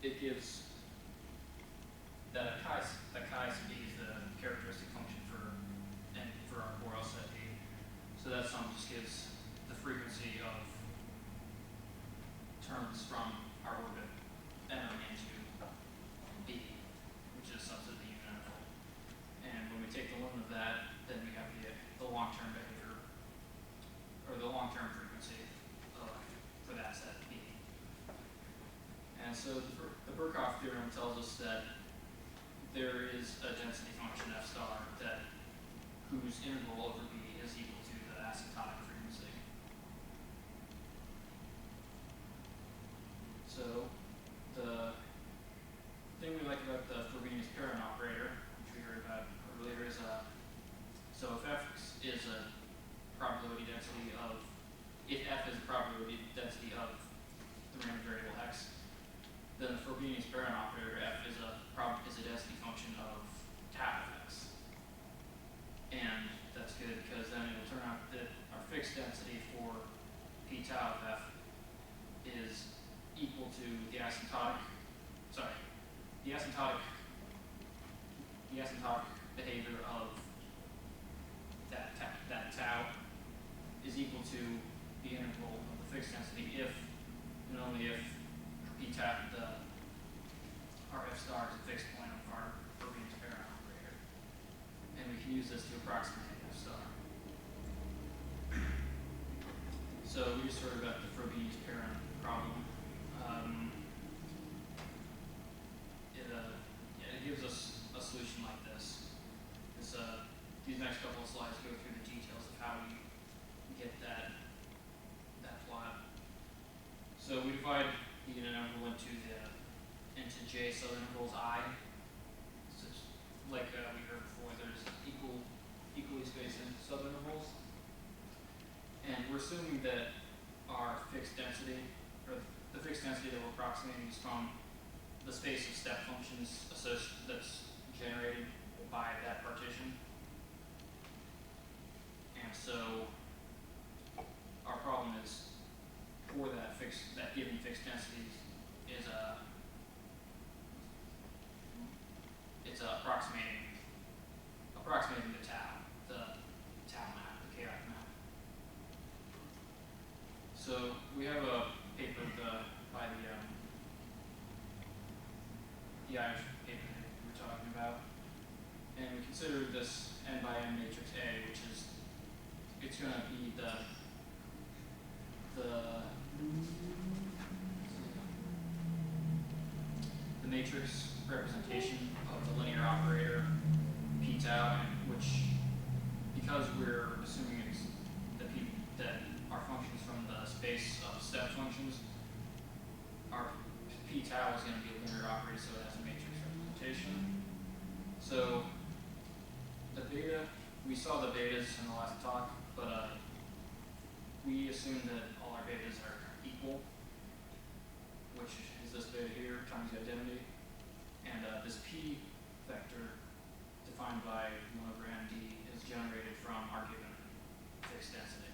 it gives that chi-sub d is the characteristic function for our core L set D. So that sum just gives the frequency of terms from our orbit M into B, which is a subset of the unit interval. And when we take the limit of that, then we have the long-term behavior, or the long-term frequency for that set B. And so the Birkhoff theorem tells us that there is a density function f star whose integral over B is equal to the asymptotic frequency. So the thing we like about the Frobenius-Perron operator, which we heard about earlier, is so if f is a probability density of, if f is a probability density of the random variable x, then the Frobenius-Perron operator f is a density function of tau of x. And that's good because then it will turn out that our fixed density for p tau of f is equal to the asymptotic behavior of that tau is equal to the integral of the fixed density if and only if p tau our f star is a fixed point of our Frobenius-Perron operator. And we can use this to approximate f star. So we just sort of got the Frobenius-Perron problem. It gives us a solution like this. These next couple of slides go through the details of how we get that plot. So we divide the unit interval into j subintervals I. So like we heard before, there's equally spaced subintervals. And we're assuming that our fixed density, or the fixed density that we're approximating, is from the space of step functions that's generated by that partition. And so our problem is for that given fixed density is approximating the tau map, the chaotic map. So we have a paper by the IFPP paper that we were talking about, and we consider this n by n matrix A, which is it's going to be the matrix representation of the linear operator p tau, which, because we're assuming that our functions from the space of step functions, our p tau is going to be a linear operator, so it has a matrix representation. So the beta, we saw the betas in the last talk, but we assume that all our betas are equal, which is this beta here times the identity, and this p vector defined by 1 over n d is generated from our given fixed density.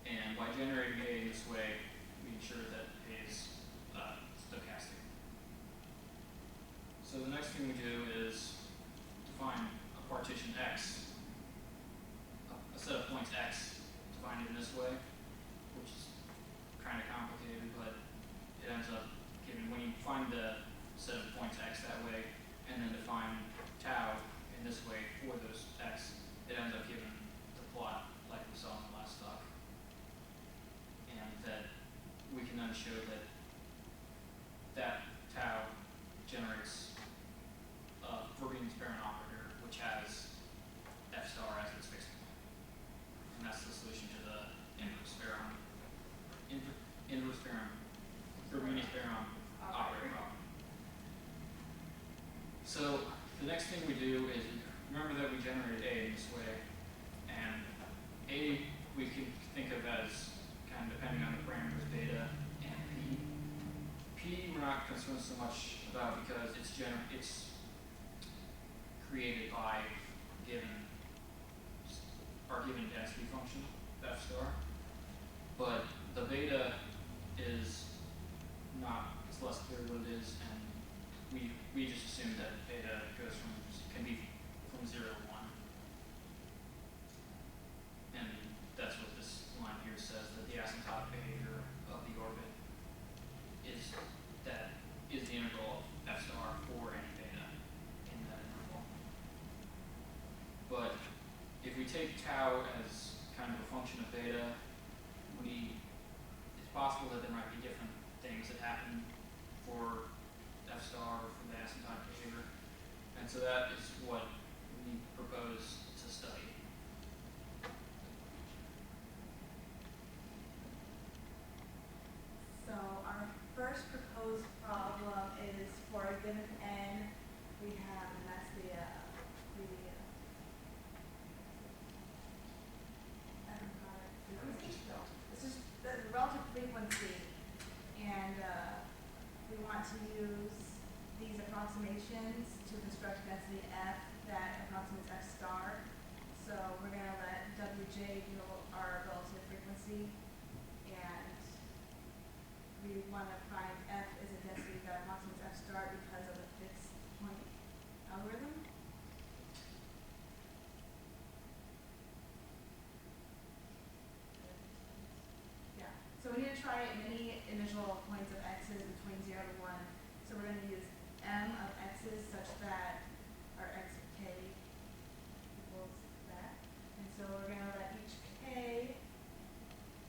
And by generating A in this way, we ensure that A is stochastic. So the next thing we do is define a partition X, a set of points X defined in this way, which is kind of complicated, but it ends up giving, when you find the set of points X that way, and then define tau in this way for those X, it ends up giving the plot like we saw in the last talk. And that we can then show that tau generates a Frobenius-Perron operator, which has f star as its fixed point. And that's the solution to the Frobenius-Perron operator problem. So the next thing we do is, remember that we generated A in this way, and A we can think of as kind of depending on the parameters beta and P. P we're not concerned so much about because it's created by our given density function, f star. But the beta is it's less clear what it is, and we just assume that beta can be from 0 to 1. And that's what this line here says, that the asymptotic behavior of the orbit is the integral of f star for any beta in that interval. But if we take tau as kind of a function of beta, it's possible that there might be different things that happen for f star or for the asymptotic behavior. And so that is what we propose to study. So our first proposed problem is for a given n we have, and that's the frequency. This is the relative frequency, and we want to use these approximations to construct density f that approximates f star. So we're going to let Wj be our relative frequency, and we want to find f is a density that approximates f star because of the fixed point algorithm. Yeah, so we need to try many initial points of x's between 0 to 1. So we're going to use m of x's such that our x of k equals that. And so we're going to let each k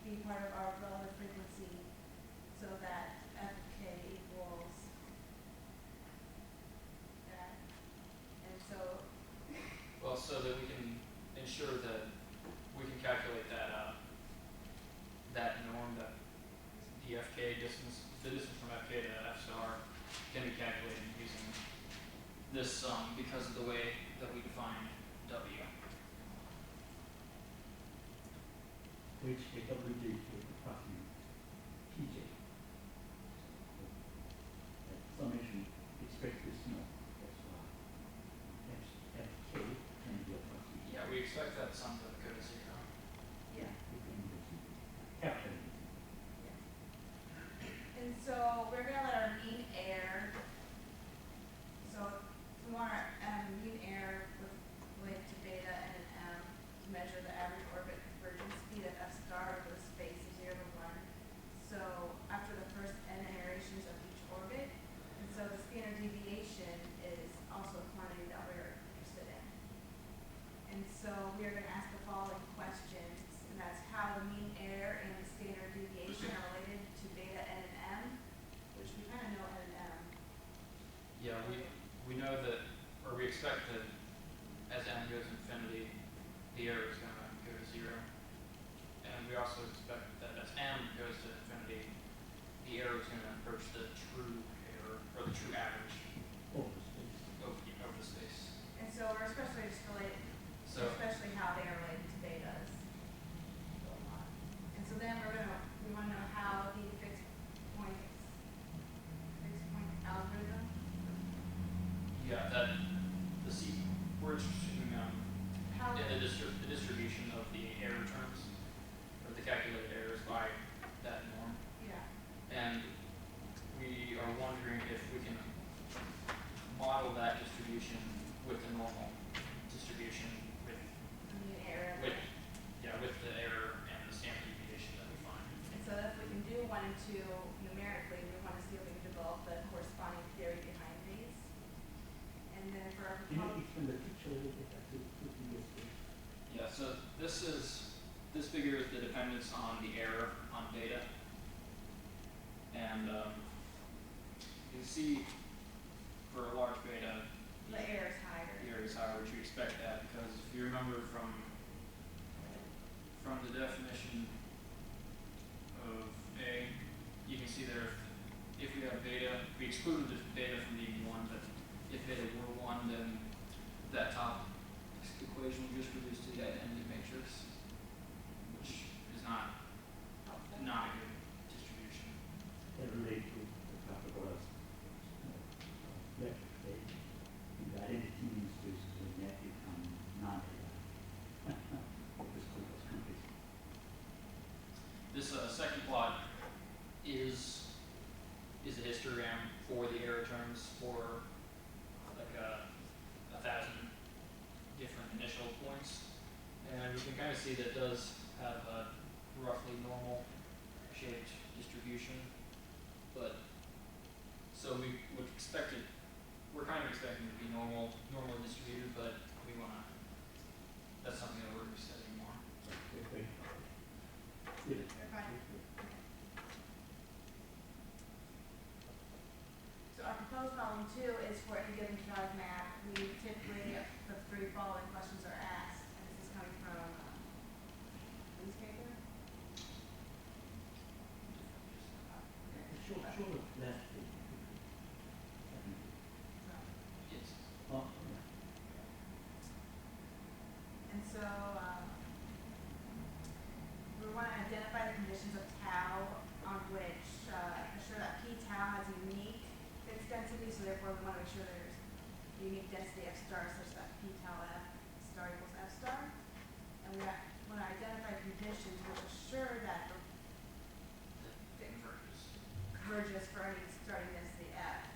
be part of our relative frequency so that f of k equals that. And so Well, so that we can ensure that we can calculate that norm, that the fk distance, the distance from fk to f star can be calculated using this sum because of the way that we define w. Which Wj to approximate Pj. That summation expects this norm. That's why Fk can be approximated. Yeah, we expect that sum to go to 0. yeah. Calculated. And so we're going to let our mean error, so we want our mean error related to beta and an m to measure the average orbit convergence speed of f star over the space of 0 to 1. So after the first n iterations of each orbit, and so the standard deviation is also a quantity that we're interested in. And so we are going to ask the following questions, and that's how the mean error and the standard deviation are related to beta n and m, which we kind of know n and m. Yeah, we know that, or we expect that as n goes to infinity, the error is going to go to 0. And we also expect that as m goes to infinity, the error is going to approach the true error, or the true average Over space. over the space. And so we're especially especially how they are related to betas. And so then we want to know how the fixed point algorithm. Yeah, we're interested in How the distribution of the error terms, or the calculated errors by that norm. yeah. And we are wondering if we can model that distribution with the normal distribution with Mean error. with the error and the standard deviation that we find. And so if we can do 1 and 2 numerically, we want to see if we can develop the corresponding theory behind these. And then for our Can you explain the picture a little bit? That's it. Yeah, so this figure is the dependence on the error on beta. And you can see for a large beta, the error is higher. the error is higher, which you expect that because if you remember from the definition of A, you can see there if we have beta, we excluded the beta from being 1, but if beta were 1, then that top equation would just reduce to the identity matrix, which is not a good distribution. That relate to the topic of electric state. The identity means there's a net become non-data. This This second plot is terms for like 1,000 different initial points, and we can kind of see that does have a roughly normal shaped distribution, but so we would expect it, we're kind of expecting it to be normally distributed, but we want to, that's something that we're going to be studying more. Okay. Yeah. Everybody? So our proposed problem 2 is for any given periodic map. We typically, the 3 following questions are asked, and this is coming from newspaper. Show the last page. Yes. Oh, yeah. And so, we want to identify the conditions of tau on which assure that p tau has unique fixed density, so therefore we want to make sure there's unique density f star such that p tau f star equals f star. And we want to identify conditions which assure that the converges for any starting density f.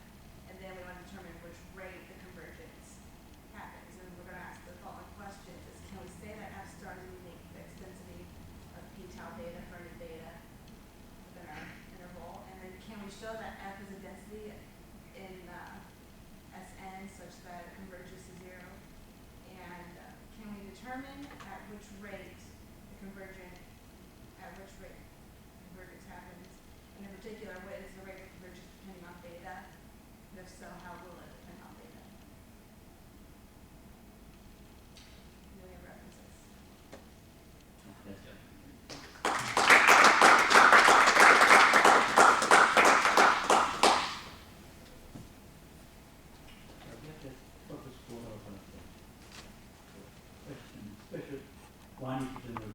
And then we want to determine which rate the convergence happens. And we're going to ask the following questions: is can we say that f star is a unique fixed density of p tau data for any data within our interval? And then can we show that f is a density in Sn such that it converges to 0? And can we determine at which rate the convergence happens? And in particular, what is the rate of convergence depending on beta? And if so, how